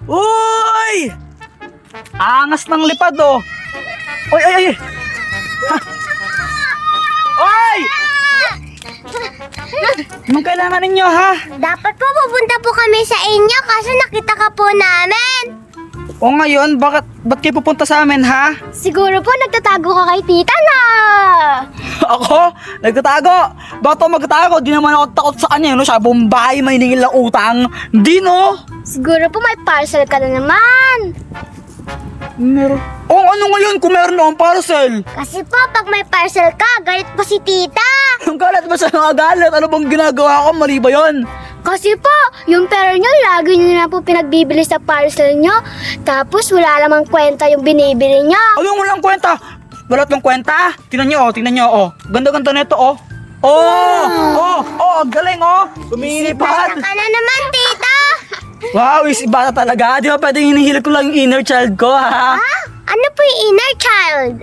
Uy! Angas ng lipad, oh. Uy, ay, ay. Ha? Uy! Anong kailangan ninyo, ha? Dapat po pupunta po kami sa inyo kasi nakita ka po namin. O ngayon, ba't kayo pupunta sa amin, ha? Siguro po nagtatago ka kay tita na. Ako? Nagtatago? Bakit ako magtatago? Di naman ako takot sa kanya, no? Sa buong bahay may ningil ng utang. Di, no? Siguro po may parcel ka na naman. Meron. O ano ngayon kung meron akong parcel? Kasi po pag may parcel ka, galit po si tita. Ang galit ba sa mga galit? Ano bang ginagawa ko? Mali ba yun? Kasi po, yung pera nyo, lagi nyo na po pinagbibili sa parcel nyo. Tapos wala namang kwenta yung binibili nyo. Anong walang kwenta? Wala tong kwenta? Tingnan nyo, oh. Ganda-ganda nito, oh. Ang galing, oh. Lumilipad. Bata ka na naman, tita. Wow, bata talaga. Di ba pwedeng hinihilip ko lang yung inner child ko, ha? Ah, ano po yung inner child?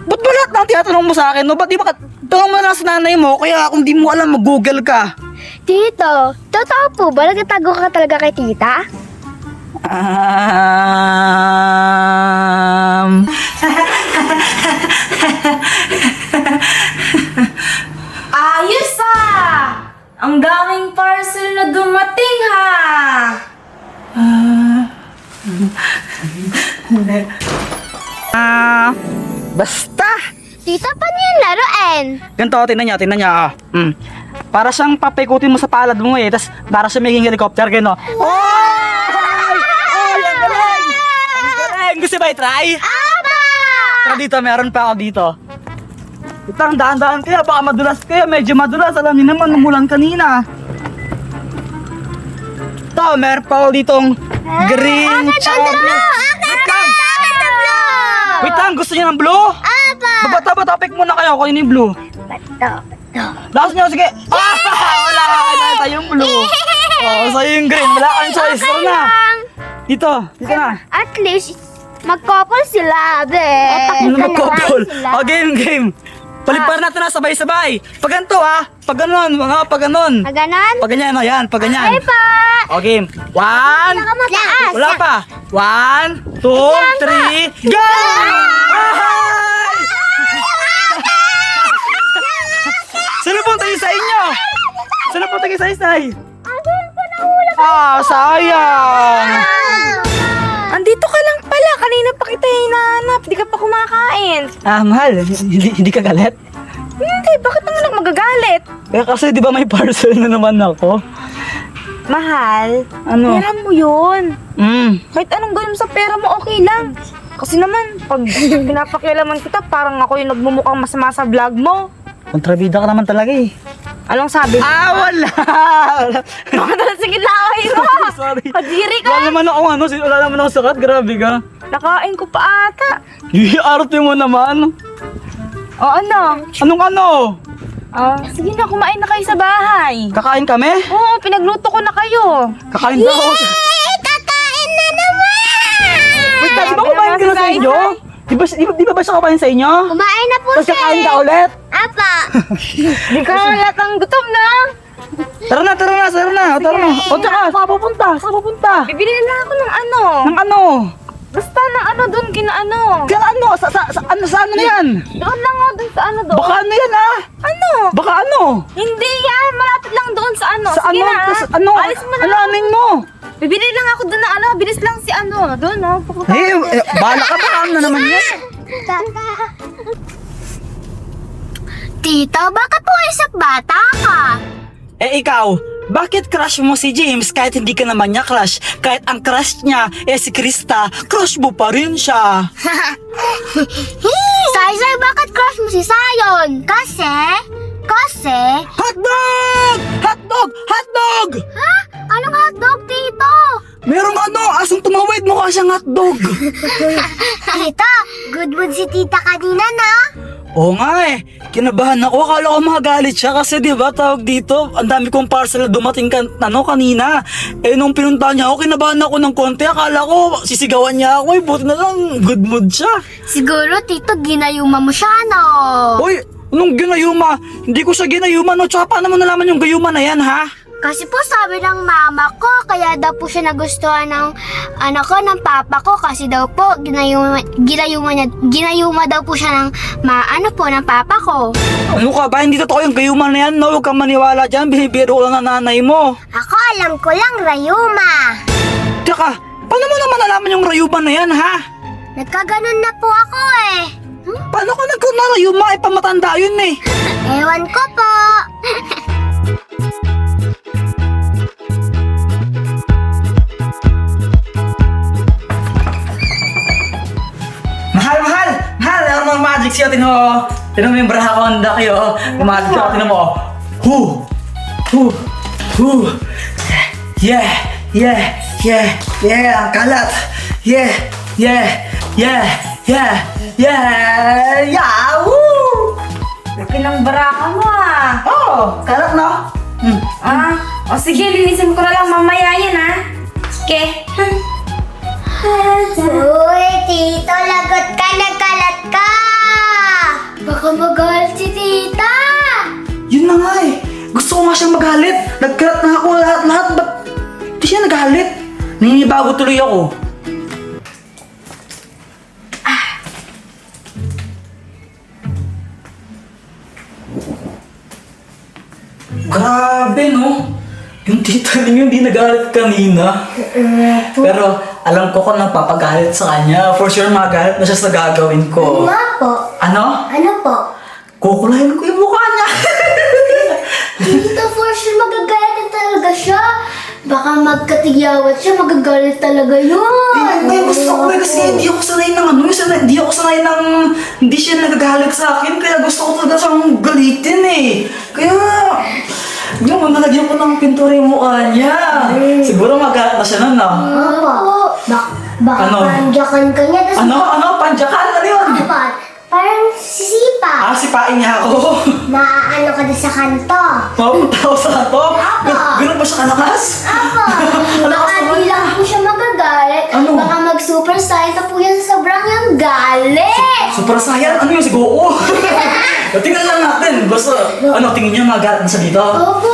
Ba't ba lahat ng tinatanong mo sa akin, no? Ba't di ba tanong mo na lang sa nanay mo? Kaya kung di mo alam, mag-google ka. Tito, totoo po ba nagtatago ka talaga kay tita? Ayos ah! Ang daming parcel na dumating ha! Basta. Tita, paano yung laruin? Ganito, tingnan nyo, ah. Para siyang papikutin mo sa palad mo, eh. Tapos, para siya maging helicopter, gano'n. Ay! Ang galing! Ang galing! Gusto ba i-try? Aba! Tara dito, meron pa ako dito. Ito, ang daan-daan kayo. Baka madulas kayo. Medyo madulas. Alam niyo naman, umulan kanina. Ito, meron pa ako ditong green chocolate. Wait lang, gusto niyo ng blue? Aba! Babata muna kayo. Kunin yung blue. Bato. Lakas niyo, sige. Wala ka na yung blue. Sa'yo yung green. Wala kang choice. Tara na. Dito na. At least, mag-couple sila, be. Ano mag-couple? Game. Paliparan natin na sabay-sabay. Pag ganito, ha? Pag ganon, pag ganon. Maganon? Pag ganyan, yan. Pag ganyan. Ay pa! Game. 1. Mataas. Wala pa. 1, 2, 3, go! Ay! Sino pong tayo sa inyo? Sino pong tayo sa isay? Sayang. Andito ka lang pala. Kanina pa kita hinahanap. Di ka pa kumakain. Mahal. Hindi ka galit? Hindi, bakit naman ako magagalit? Kasi di ba may parcel na naman ako? Mahal, Ano? pera mo yun. Kahit Kahit anong gawin mo sa pera mo, okay lang. Kasi naman, pag pinapakialaman kita, parang ako yung nagmumukhang masama sa vlog mo. kontrabida ka naman talaga eh. Anong sabi mo? Wala! Bakit na sige laway mo? Sorry. Kadiri ka. Wala naman ako sakat. Grabe ka. Nakain ko pa ata. Arte mo naman. O ano? Anong ano? Sige na, kumain na kayo sa bahay. Kakain kami? Oo, pinagluto ko na kayo. Kakain daw. Kakain na naman! Wait, di ba kumain ka na sa inyo? Di ba siya kumain sa inyo? Kumain na po Tapos siya. kakain ka ulit? Apa! Di ka latang gutom na. Tara na. O tsaka, saan pupunta? Bibili na ako ng ano. Ng ano? Basta ng ano doon, kinaano. Kaya ano? Sa ano na yan? Doon lang ako doon sa ano doon. Baka ano yan Ano? Baka ano? Hindi yan, malapit lang doon sa ano. Sa Sige ano? na. Ano? Alis mo na. Ano anin mo? Bibili lang ako doon ng ano, bilis lang si ano. Doon pupunta. Bahala ka ba? Ano na naman yan? Tito, bakit po isang bata ka? Ikaw, bakit crush mo si James kahit hindi ka naman niya crush? Kahit ang crush niya si Krista, crush mo pa rin siya. Sai, bakit crush mo si Sayon? Kasi? Hotdog! Ha? Anong hotdog, Tito? Merong asong tumawid mukha siyang hotdog. Tito, good mood si tita kanina, na? Oo nga kinabahan ako. Akala ko magalit siya kasi diba tawag dito, ang dami kong parcel na dumating kanina. Nung pinuntahan niya ako, kinabahan ako ng konti. Akala ko sisigawan niya ako. Buti na lang, good mood siya. Siguro, Tito, ginayuma mo siya, no? Uy, anong ginayuma? Hindi ko siya ginayuma, no? Tsaka paano mo nalaman yung gayuma na yan, ha? Kasi po sabi ng mama ko, kaya kaya daw po siya nagustuhan ng ng papa ko kasi daw po ginayuma daw po siya ng ng papa ko. Ano ka ba? Hindi totoo yung gayuman na yan, no? Huwag kang maniwala dyan. Binibiro ko lang ng nanay mo. Ako alam ko lang rayuma. Tsaka, paano mo naman alaman yung rayuman na yan, ha? Nagkaganon na po ako eh. Paano ka nagkunarayuma? Eh, pamatanda yun eh. Ewan ko po. Mahal! Mahal! Meron mga magic siya, tinan mo. Tinan mo yung braha ko, handa kayo. Yung magic siya, tinan mo. Hu! Hu! Hu! Yeah! Ang kalat! Yeah! Woo! Laki ng baraka mo ah. Oh! Kalat, no? O sige, linisin ko na lang mamaya yan ah. Okay. Uy, tito, lagot ka, nagkalat ka! Baka magalit si tita! Yun na nga eh. Gusto ko nga siyang magalit. Nagkalat na ako lahat. Ba't di siya nagalit? Naninibago tuloy ako. Grabe, no? Yung tita ninyo hindi nagalit kanina. Pero alam ko kung napapagalit sa kanya. For sure magalit na siya sa gagawin ko. Nga po. Ano? Ano po? Kukulayin ko yung mukha niya. Tito, for sure magagalit talaga siya. Baka magkatigyawat siya, magagalit talaga yun. May gusto ko kasi hindi ako sanay ng hindi ako sanay ng hindi siya nagagalit sa akin. Kaya gusto ko talaga siyang galitin eh. Kaya, yung nalagyan ko ng pintura yung mukha niya. Siguro magalit na siya nun, no? Opo. Baka Ano? pandyakan ka niya. Tas Ano? Pandyakan? Ano yun? Parang sisipa. Sipain niya ako. Maaano ka din sa kanto. Mapunta ako sa ato. Ganun ba siya kalakas? Apo. Baka di lang po siya magagalit. Ano? Baka mag-super saiyan na po yan sa sobrang yung galit. Super Saiyan? Ano yun? Si Goo? Tingnan lang natin. Basta, tingin niya magalit na siya dito? Opo.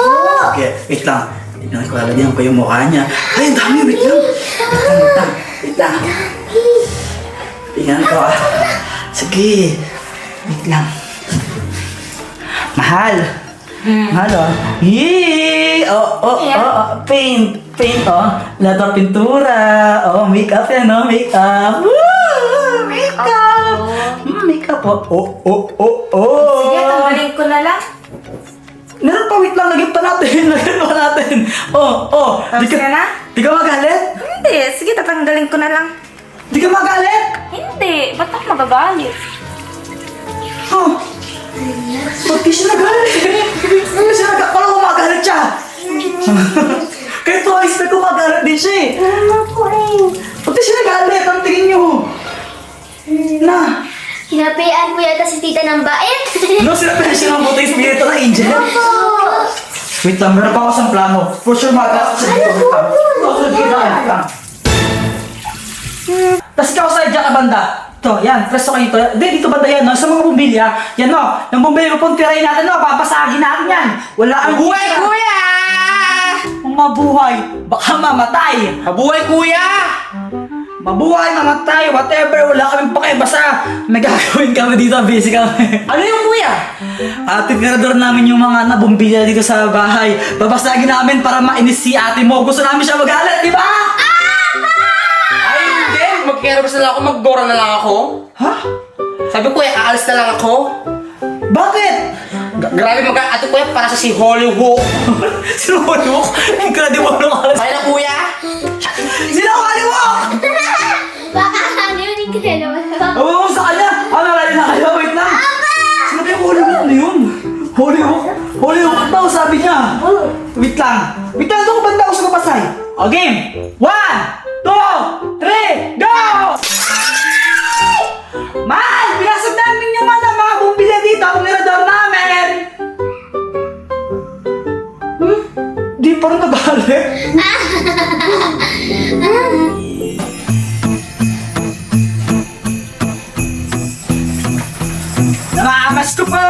Okay, wait lang. Tingnan ko, lalagyan ko yung mukha niya. Ay, ang dami, wait lang. Wait lang. Tingnan ko ah. Sige. Wait lang. Mahal. Mahal oh. Yee! Paint. Lahat ng pintura. Makeup yan makeup. Woo! Makeup. Makeup Sige, tanggalin ko na lang. Meron pa, wait lang, lagyan pa natin. Tapos ka na? Di ka magalit? Hindi, sige, tatanggalin ko na lang. Di ka magalit? Hindi, ba't ako magagalit? Oh. Ba't di siya nagalit? Ano siya nagalit? Parang kumagalit siya. Kaya twice na kumagalit din siya eh. Ano po eh. Ba't di siya nagalit? Ang tingin niyo. Na. Hinapian po yata si tita ng bait. No, sinabi siya ng buto yung spirito ng angel. Opo. Wait lang, meron pa ako sa plano. For sure magalit siya dito. Wait lang. Tapos ikaw sa dyan ka banda. Ito, yan, presto kayo ito. Hindi, dito banda yan, no? Sa mga bumbilya. Yan, no? Yung bumbilya ko, tirahin natin, no? Papasagin natin yan. Wala ang Mabuhay, kuya! Ang mabuhay, baka mamatay. Mabuhay, kuya! Mabuhay, mamatay, whatever. Wala kaming pake. Basta may gagawin kami dito, busy kami. Ano yung kuya? Tinador namin yung mga nabumbilya dito sa bahay. Babasagin namin para mainis si ate mo. Gusto namin siya magalit, di ba? Ay, hindi. Mag-care na lang ako, mag-dora na lang ako. Ha? Sabi kuya, aalis na lang ako. Bakit? Grabe mag-ate kuya, para sa si Hollywood. Sino Hollywood? Incredible nung alas. Kaya na kuya? Sino Hollywood? Baka ano yun, hindi ka naman. Awa mo sa kanya! Nalala na kayo, wait lang! Sinabi yung Hollywood, ano yun? Hollywood daw, sabi niya! Wait lang! Wait lang, doon ko banda ako sa kapasay! O, game! 1, 2, 3, go! Mahal! Pinasok namin yung mga bumbilya dito, ang mirador namin! Di pa rin nagalit? Namamas ko pa!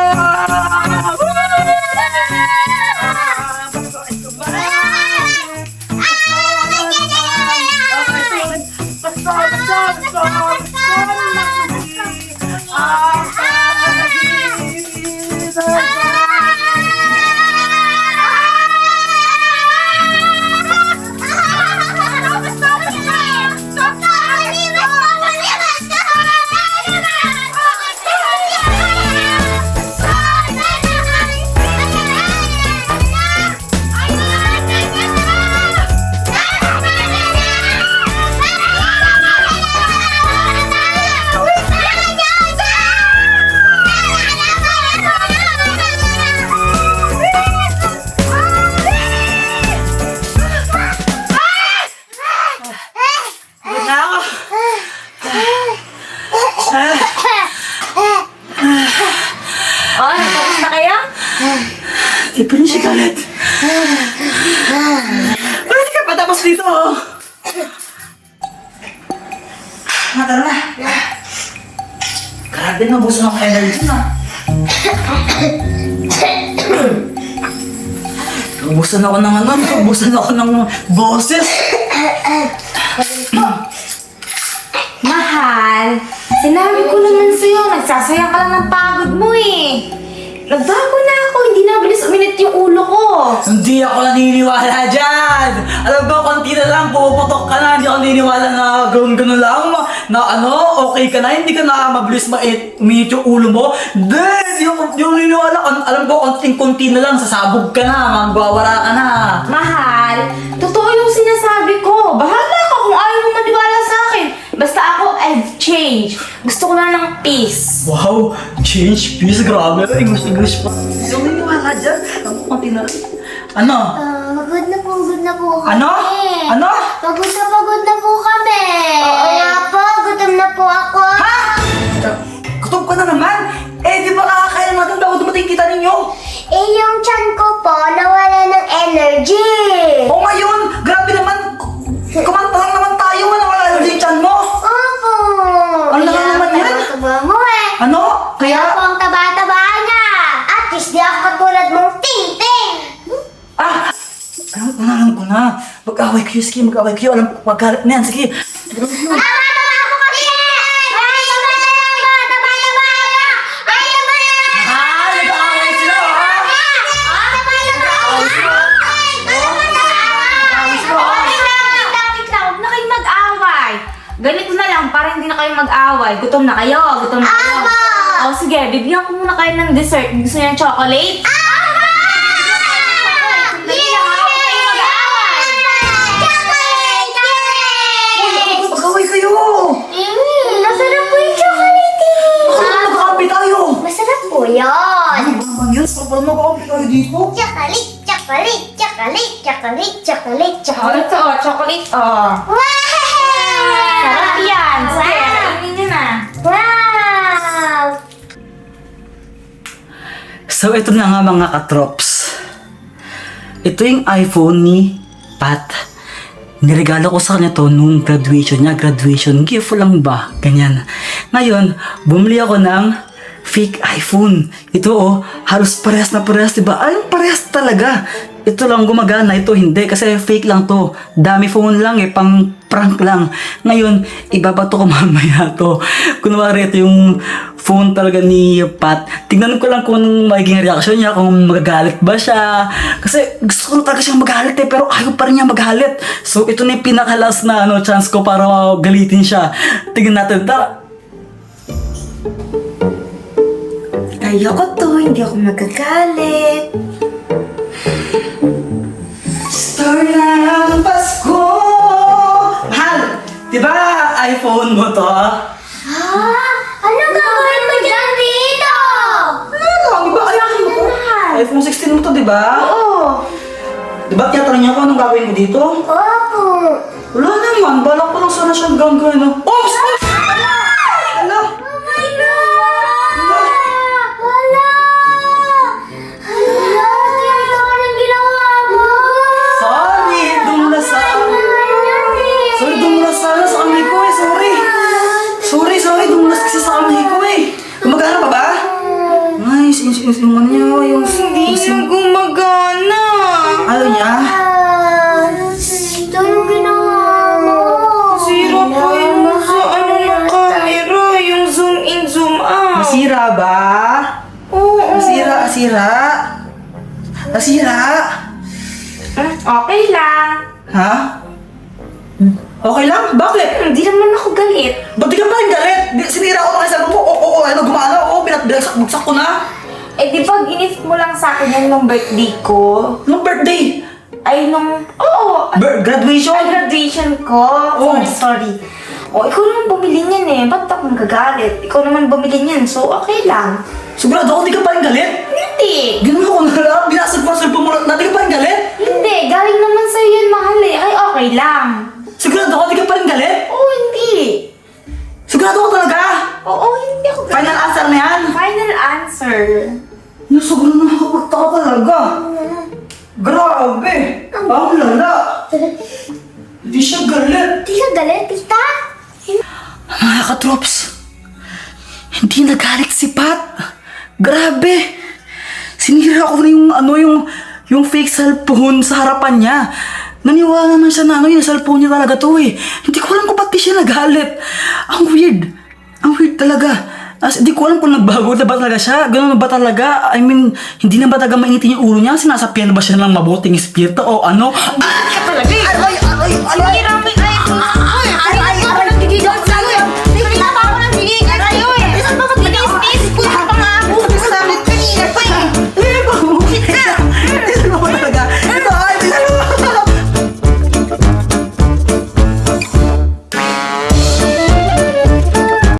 Pagod na ako. Oh, tapos na kayo? Di pa rin siya galit. Bakit ka patapos dito? Tara na. Grabe na, buso ng energy na. Ubusan ako ng ano, ubusan ako ng boses. Mahal, sinabi ko naman sa'yo, nagsasayang ka lang ng pagod mo eh. Nagbago na ako, hindi na bilis uminit yung ulo ko. Hindi ako naniniwala dyan! Alam ko, konti na lang, puputok ka na, hindi ako naniniwala na gano'n lang, na ano, okay ka na, hindi ka na mabilis uminit yung ulo mo. Hindi, yung naniniwala, alam ko, konting-konti na lang, sasabog ka na, magwawala ka na. Mahal, totoo yung sinasabi ko. Bahala ka kung ayaw mo maniwala sa akin. Basta ako, I've changed. Gusto ko na ng peace. Wow, change, peace, grabe, English pa. Hindi ako naniniwala dyan, alam ko, konti na lang. Ano? Pagod na po kami. Ano? Ano? Pagod na po kami. Oo nga po, gutom na po ako. Ha? Gutom ka na naman? Eh, di ba kakakain natin bago dumating kita ninyo? Eh, yung tiyan ko po, nawala ng energy. O ngayon, grabe naman. Kumanta lang naman tayo, wala yung tiyan mo. Opo. Ano naman yan? Taba mo eh. Ano? Kaya po ang taba-taba niya. At least di ako katulad mong ting-ting. Ah! Alam ko na. Mag-away kayo, sige, mag-away kayo. Alam ko, magalit na yan, sige. Taba-taba mo kasi! Taba-taba na! Ayaw mo na! Ah, nag-away sila, ha? Wait lang, huwag na kayong mag-away. Ganito na lang, para hindi na kayo mag-away. Gutom na kayo, gutom na kayo. Ama! O sige, bibigyan ko muna kayo ng dessert. Gusto niyo ng chocolate? Dali lang, huwag kayong mag-away. Mag-away kayo. Masarap po yung chocolate eh. Baka magkakampi tayo. Masarap po yun. Ano ba naman yun? Parang magkakampi tayo dito. Chocolate, chocolate, chocolate, chocolate, chocolate, chocolate. Chocolate to, chocolate to. Wow! Sarap yan. Sige, Wow! kainin niyo na. Wow! So, ito na nga mga katrops. Ito yung iPhone ni Pat. Niregalo ko sa kanya to nung graduation niya. Graduation gift lang ba? Ganyan. Ngayon, bumili ako ng fake iPhone. Ito oh, halos parehas na parehas, diba? Ay, parehas talaga. Ito lang gumagana, ito hindi. Kasi fake lang to. Dami phone lang eh, pang prank lang. Ngayon, ibabato ko mamaya to. Kunwari, ito yung phone talaga ni Pat. Tingnan ko lang kung magiging reaction niya, kung magagalit ba siya. Kasi gusto ko talaga siyang magalit eh, pero ayaw pa rin niya magalit. So, ito na yung pinakalas na chance ko para galitin siya. Tingnan natin, tara. Ayoko to, hindi ako magagalit. Story ng Pasko! Mahal! Diba iPhone mo to? Ah, anong gagawin mo dyan dito? Ano lang, diba iPhone mo to? iPhone 16 mo to, diba? Oo. Diba tiyatanong niya ko anong gagawin ko dito? Opo. Wala naman, balak ko lang sana siyang gagawin. Oops! Oops! Hala! Oh my God! Wala! Hala! Tingnan ko ng ginawa mo! Sorry! Dumulasan! Sorry, dumulasan sa kamay ko eh, sorry! Sorry, dumulas kasi sa kamay ko eh! Gumagana pa ba? Nice, yung ano niya, yung... Hindi yung gumagana. Ayaw niya? Ito yung ginawa mo! Zero po yung sa ano na Nasira. Nasira. Okay lang. Ha? Okay lang? Bakit? Hindi naman ako galit. Ba't di ka pa rin galit? Sinira ko na kasi mo. Oo, ano, gumana. Oo, binagsak ko na. Eh, di ba gift mo lang sa akin yan nung birthday ko? Nung birthday. Ay, nung... Oo! Graduation. Ay, graduation ko. Oh. Sorry. Oh, ikaw naman bumili niyan eh. Ba't ako nagagalit? Ikaw naman bumili niyan, so okay lang. Sigurado ako di ka pa rin galit? Hindi! Ginawa ko na lang. Binasag mo mo na. Di ka pa rin galit? Hindi! Galing naman sa'yo yun, mahal eh. Ay, okay lang. Sigurado ako di ka pa rin galit? Oo, hindi. Sigurado ako talaga. Oo, hindi ako galit. Final answer na yan. Final answer. Sobrang nakakapagtaka talaga. Grabe. Ang lala. Hindi siya galit. Di ka galit, tita? Mga katrops, hindi nagalit si Pat. Grabe. Sinira ko na yung fake cellphone sa harapan niya. Naniwala naman siya na yung cellphone niya talaga to eh. Hindi ko alam kung ba't di siya nagalit. Ang weird. Ang weird talaga. Di ko alam kung nagbago na ba talaga siya. Ganun na ba talaga? I mean, hindi na ba talaga mainitin yung ulo niya? Sinasapian na ba siya ng mabuting espiritu o ano? Hindi ka talaga eh. Ay! Sinira mo